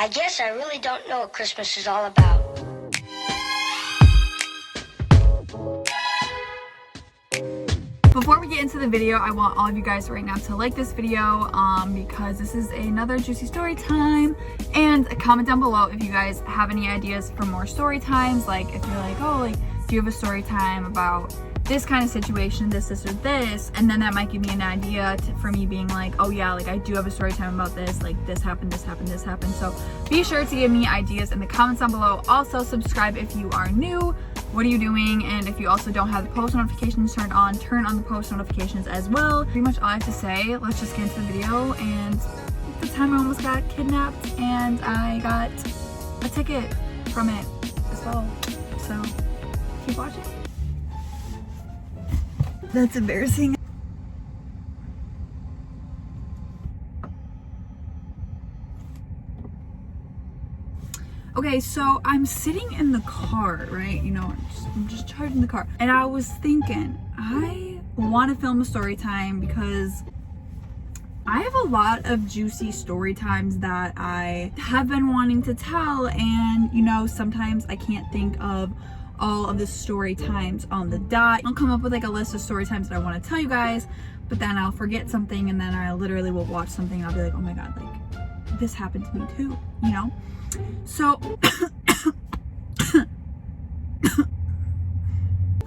I guess I really don't know what Christmas is all about. Before we get into the video, I want all of you guys right now to like this video because this is another juicy story time, and comment down below if you guys have any ideas for more story times. Like if you're like, oh, like do you have a story time about this kind of situation, this or this, and then that might give me an idea for me being like, oh yeah, like I do have a story time about this, like this happened. So be sure to give me ideas in the comments down below. Also subscribe if you are new. What are you doing? And if you also don't have the post notifications turned on, turn on the post notifications as well. Pretty much all I have to say. Let's just get into the video. And the time I almost got kidnapped and I got a ticket from it as well. So keep watching. That's embarrassing. Okay, so I'm sitting in the car, right? You know, I'm just charging the car. And I was thinking, I want to film a story time because I have a lot of juicy story times that I have been wanting to tell. And, you know, sometimes I can't think of all of the story times on the dot. I'll come up with like a list of story times that I want to tell you guys, but then I'll forget something and then I literally will watch something and I'll be like, oh my God, like this happened to me too, you know? So,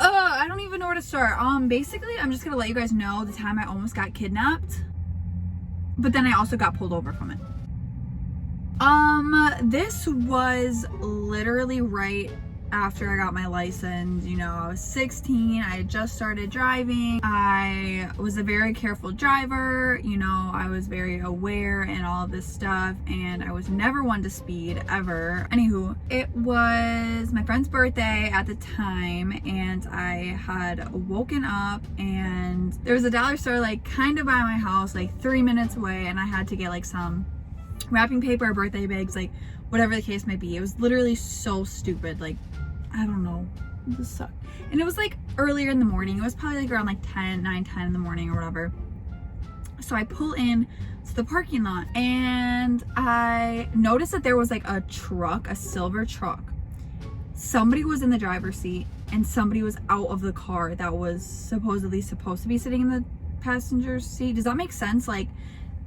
I don't even know where to start. Basically, I'm just gonna let you guys know the time I almost got kidnapped, but then I also got pulled over from it. This was literally right after I got my license. You know, I was 16, I had just started driving. I was a very careful driver, you know, I was very aware and all of this stuff, and I was never one to speed, ever. Anywho, it was my friend's birthday at the time, and I had woken up, and there was a dollar store like kind of by my house, like 3 minutes away, and I had to get like some wrapping paper, birthday bags, like whatever the case might be. It was literally so stupid, like I don't know, this sucked. And it was like earlier in the morning. It was probably like around like 9, 10 in the morning or whatever. So I pull in to the parking lot and I noticed that there was like a truck, a silver truck. Somebody was in the driver's seat and somebody was out of the car that was supposedly supposed to be sitting in the passenger seat. Does that make sense? Like,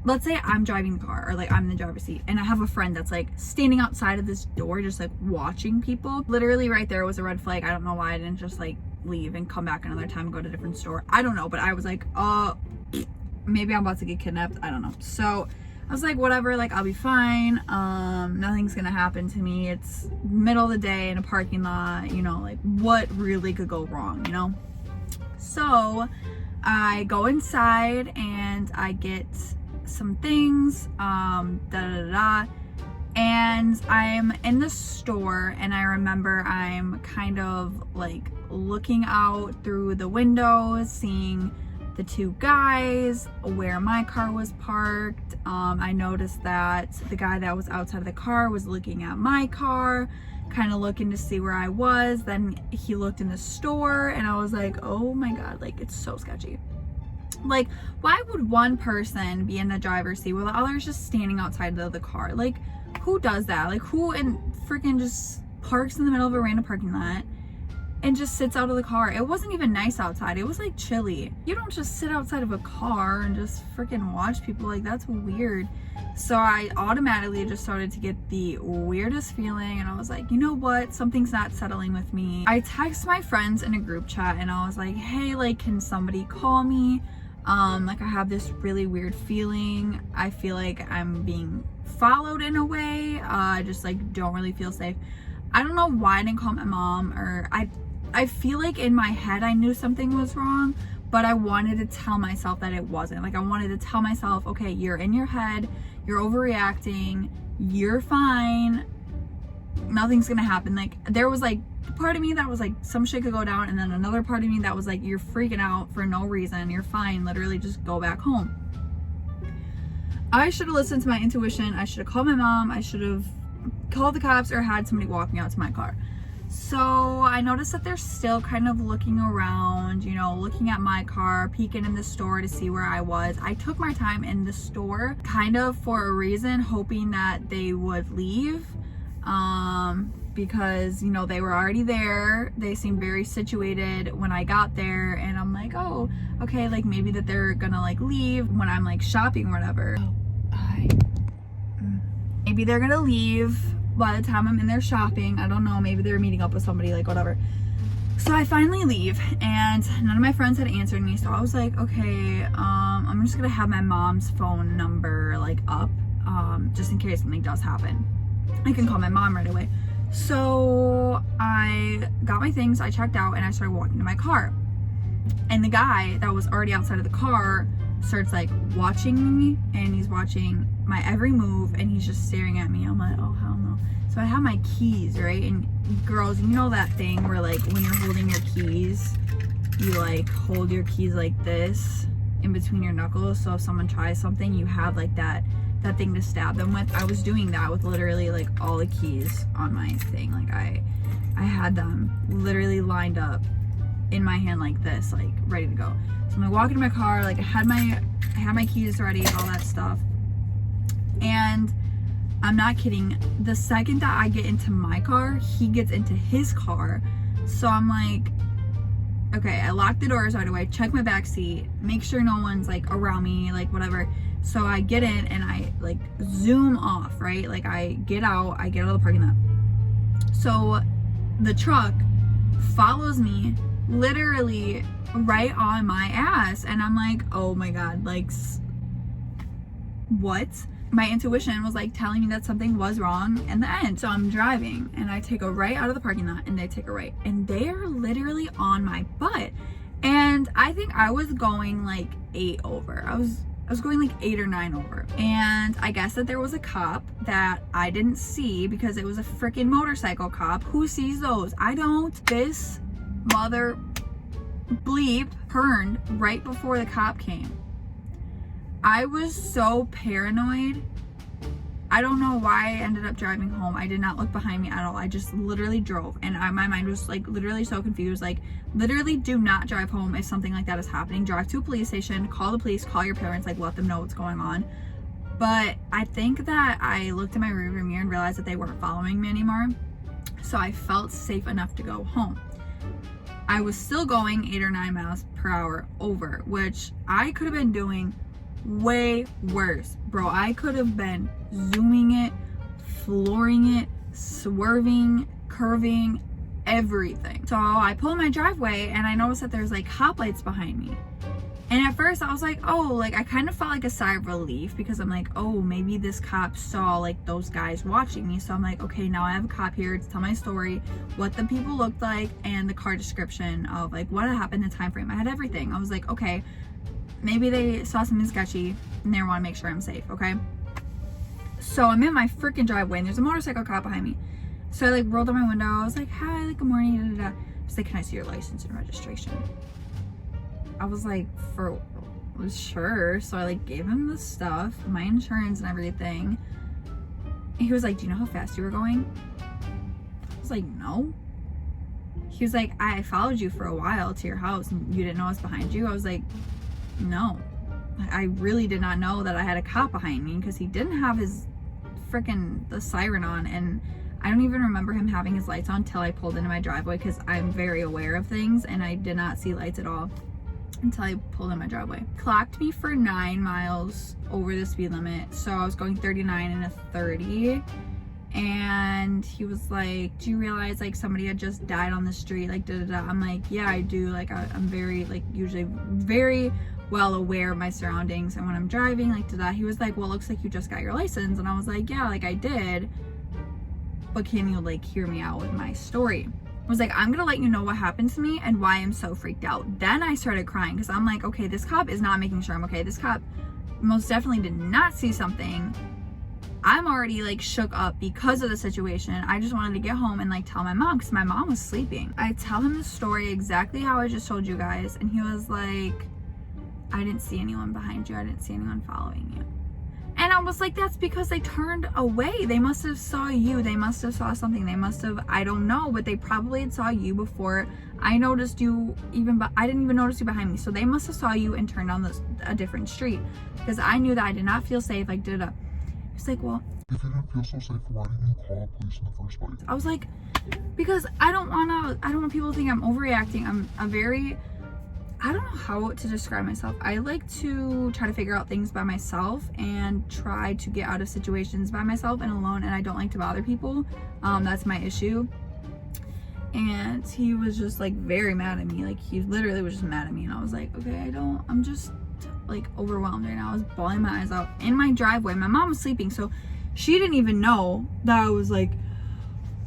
let's say I'm driving the car, or like I'm in the driver's seat, and I have a friend that's like standing outside of this door just like watching people. Literally right there was a red flag. I don't know why I didn't just like leave and come back another time and go to a different store. I don't know, but I was like, maybe I'm about to get kidnapped. I don't know. So I was like, whatever, like I'll be fine. Nothing's gonna happen to me. It's middle of the day in a parking lot, you know, like what really could go wrong, you know? So I go inside and I get some things, and I'm in the store, and I remember I'm kind of like looking out through the windows, seeing the two guys where my car was parked. I noticed that the guy that was outside of the car was looking at my car, kind of looking to see where I was. Then he looked in the store, and I was like, oh my God, like it's so sketchy. Like, why would one person be in the driver's seat while the other is just standing outside of the car? Like, who does that? Like, who and freaking just parks in the middle of a random parking lot and just sits out of the car? It wasn't even nice outside. It was like chilly. You don't just sit outside of a car and just freaking watch people. Like, that's weird. So I automatically just started to get the weirdest feeling, and I was like, you know what? Something's not settling with me. I text my friends in a group chat and I was like, hey, like, can somebody call me? Like I have this really weird feeling. I feel like I'm being followed in a way. I just like don't really feel safe. I don't know why I didn't call my mom, or I feel like in my head I knew something was wrong, but I wanted to tell myself that it wasn't. Like I wanted to tell myself, okay, you're in your head, you're overreacting, you're fine, nothing's gonna happen. Like there was like part of me that was like some shit could go down, and then another part of me that was like, you're freaking out for no reason, you're fine, literally just go back home. I should have listened to my intuition. I should have called my mom. I should have called the cops or had somebody walk me out to my car. So I noticed that they're still kind of looking around, you know, looking at my car, peeking in the store to see where I was. I took my time in the store kind of for a reason, hoping that they would leave. Because, you know, they were already there. They seemed very situated when I got there, and I'm like, oh, okay, like maybe that they're gonna like leave when I'm like shopping or whatever. Maybe they're gonna leave by the time I'm in there shopping. I don't know, maybe they're meeting up with somebody, like whatever. So I finally leave, and none of my friends had answered me, so I was like, okay, I'm just gonna have my mom's phone number like up, just in case something does happen. I can call my mom right away. So I got my things, I checked out, and I started walking to my car. And the guy that was already outside of the car starts like watching me, and he's watching my every move, and he's just staring at me. I'm like, oh hell no. So I have my keys, right? And girls, you know that thing where like when you're holding your keys, you like hold your keys like this in between your knuckles, so if someone tries something, you have like that thing to stab them with. I was doing that with literally like all the keys on my thing. Like I had them literally lined up in my hand like this, like ready to go. So I'm like walking to my car, like I had my keys ready, all that stuff. And I'm not kidding, the second that I get into my car, he gets into his car. So I'm like, okay, I lock the doors right away, check my back seat, make sure no one's like around me, like whatever. So I get in and I like zoom off, right? Like I get out of the parking lot. So the truck follows me literally right on my ass. And I'm like, oh my God, like what? My intuition was like telling me that something was wrong in the end. So I'm driving and I take a right out of the parking lot, and they take a right, and they are literally on my butt. And I think I was going like 8 over. I was going like 8 or 9 over. And I guess that there was a cop that I didn't see because it was a freaking motorcycle cop. Who sees those? I don't. This mother bleep turned right before the cop came. I was so paranoid. I don't know why I ended up driving home. I did not look behind me at all. I just literally drove, and my mind was like literally so confused. Like literally do not drive home if something like that is happening. Drive to a police station, call the police, call your parents, like let them know what's going on. But I think that I looked in my rearview mirror and realized that they weren't following me anymore. So I felt safe enough to go home. I was still going 8 or 9 miles per hour over, which I could have been doing way worse, bro. I could have been zooming it, flooring it, swerving, curving, everything. So I pull in my driveway and I noticed that there's like hot lights behind me. And at first I was like, oh, like I kind of felt like a sigh of relief, because I'm like, oh, maybe this cop saw like those guys watching me. So I'm like, okay, now I have a cop here to tell my story, what the people looked like, and the car description of like what had happened, the time frame. I had everything. I was like, okay, maybe they saw something sketchy and they want to make sure I'm safe, okay? So I'm in my freaking driveway and there's a motorcycle cop behind me. So I like rolled down my window. I was like, hi, like good morning, da, da, da. He's like, can I see your license and registration? I was like, for sure. So I like gave him the stuff, my insurance and everything. And he was like, do you know how fast you were going? I was like, no. He was like, I followed you for a while to your house and you didn't know I was behind you. I was like, no. I really did not know that I had a cop behind me, because he didn't have his the siren on, and I don't even remember him having his lights on till I pulled into my driveway, because I'm very aware of things, and I did not see lights at all until I pulled in my driveway. Clocked me for 9 miles over the speed limit, so I was going 39 and a 30, and he was like, do you realize like somebody had just died on the street, like da da da? I'm like, yeah, I do. Like I'm very like usually very well aware of my surroundings, and when I'm driving, like da da. He was like, well, it looks like you just got your license. And I was like, yeah, like I did, but can you like hear me out with my story? I was like, I'm gonna let you know what happened to me and why I'm so freaked out. Then I started crying, because I'm like, okay, this cop is not making sure I'm okay. This cop most definitely did not see something. I'm already like shook up because of the situation. I just wanted to get home and like tell my mom, because my mom was sleeping. I tell him the story exactly how I just told you guys, and he was like, I didn't see anyone behind you. I didn't see anyone following you. And I was like, that's because they turned away. They must have saw you. They must have saw something. They must have, I don't know, but they probably had saw you before I noticed you, I didn't even notice you behind me. So they must have saw you and turned on a different street, because I knew that I did not feel safe. Like, He's like, well, if you didn't feel so safe, why didn't you call police in the first place? I was like, because I don't want people to think I'm overreacting. I'm I don't know how to describe myself. I like to try to figure out things by myself and try to get out of situations by myself and alone, and I don't like to bother people. That's my issue. And he was just like very mad at me. Like, he literally was just mad at me, and I was like, okay, I'm just like overwhelmed right now. I was bawling my eyes out in my driveway. My mom was sleeping, so she didn't even know that I was like,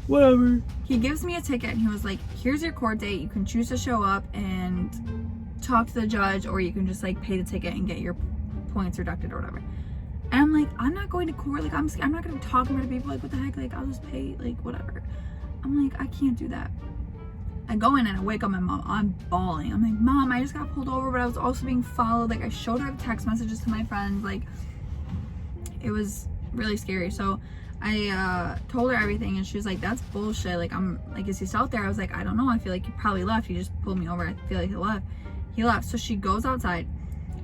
whatever. He gives me a ticket and he was like, here's your court date. You can choose to show up and talk to the judge, or you can just like pay the ticket and get your points reducted or whatever. And I'm like, I'm not going to court. Like, I'm not going to talk in front of people. Like, what the heck? Like, I'll just pay, like, whatever. I'm like, I can't do that. I go in and I wake up my mom. I'm bawling. I'm like, Mom, I just got pulled over, but I was also being followed. Like, I showed her text messages to my friends. Like, it was really scary. So I told her everything, and she was like, that's bullshit. Like, I'm like, is he still out there? I was like, I don't know. I feel like he probably left. He just pulled me over. I feel like he left. He left. So she goes outside.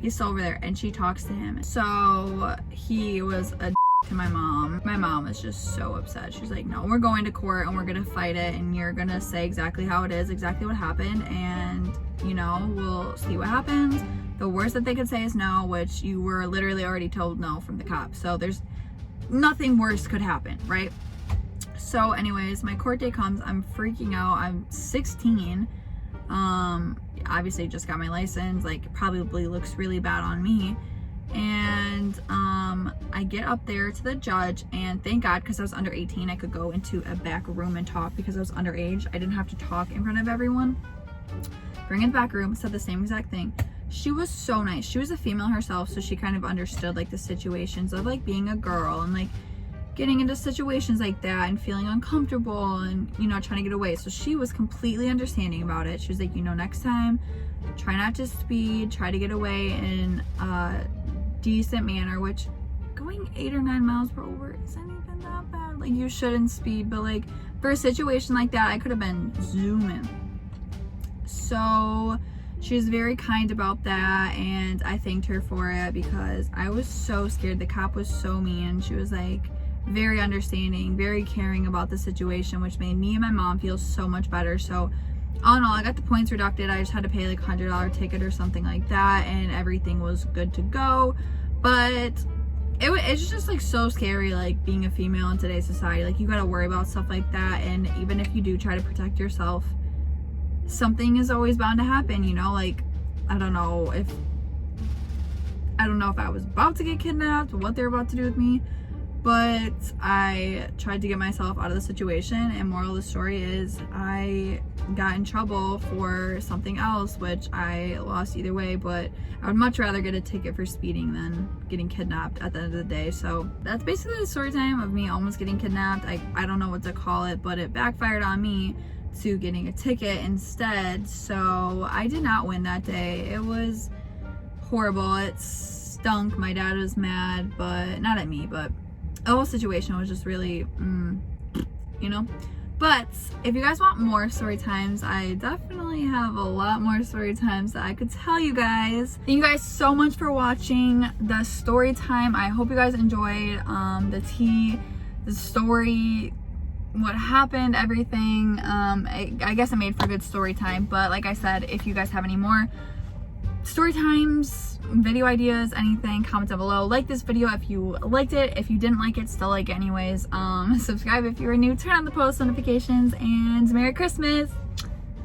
He's still over there, and she talks to him. So he was a to my mom. My mom was just so upset. She's like, no, we're going to court and we're gonna fight it, and you're gonna say exactly how it is, exactly what happened, and you know, we'll see what happens. The worst that they could say is no, which you were literally already told no from the cops. So there's nothing worse could happen, right? So anyways, my court day comes. I'm freaking out. I'm 16. Obviously just got my license. Like, probably looks really bad on me. And I get up there to the judge, and thank God, because I was under 18, I could go into a back room and talk because I was underage. I didn't have to talk in front of everyone. Bring in the back room, said the same exact thing. She was so nice. She was a female herself, so she kind of understood like the situations of like being a girl and like getting into situations like that and feeling uncomfortable and, you know, trying to get away. So she was completely understanding about it. She was like, you know, next time, try not to speed, try to get away in a decent manner, which going 8 or 9 miles per hour isn't even that bad. Like, you shouldn't speed, but like for a situation like that, I could have been zooming. So she was very kind about that, and I thanked her for it because I was so scared. The cop was so mean. She was like very understanding, very caring about the situation, which made me and my mom feel so much better. So all in all, I got the points reducted. I just had to pay like $100 ticket or something like that, and everything was good to go. But it's just like so scary, like being a female in today's society. Like, you got to worry about stuff like that, and even if you do try to protect yourself, something is always bound to happen, you know? Like, I don't know if I was about to get kidnapped, what they're about to do with me, but I tried to get myself out of the situation. And moral of the story is I got in trouble for something else, which I lost either way, but I would much rather get a ticket for speeding than getting kidnapped at the end of the day. So that's basically the story time of me almost getting kidnapped. I don't know what to call it, but it backfired on me to getting a ticket instead. So I did not win that day. It was horrible. It stunk. My dad was mad, but not at me, but the whole situation was just really, you know. But if you guys want more story times, I definitely have a lot more story times that I could tell you guys. Thank you guys so much for watching the story time. I hope you guys enjoyed the tea, the story, what happened, everything. I guess it made for a good story time. But like I said, if you guys have any more story times, video ideas, anything, comment down below. Like this video if you liked it. If you didn't like it, still like it anyways. Subscribe if you are new, turn on the post notifications, and Merry Christmas.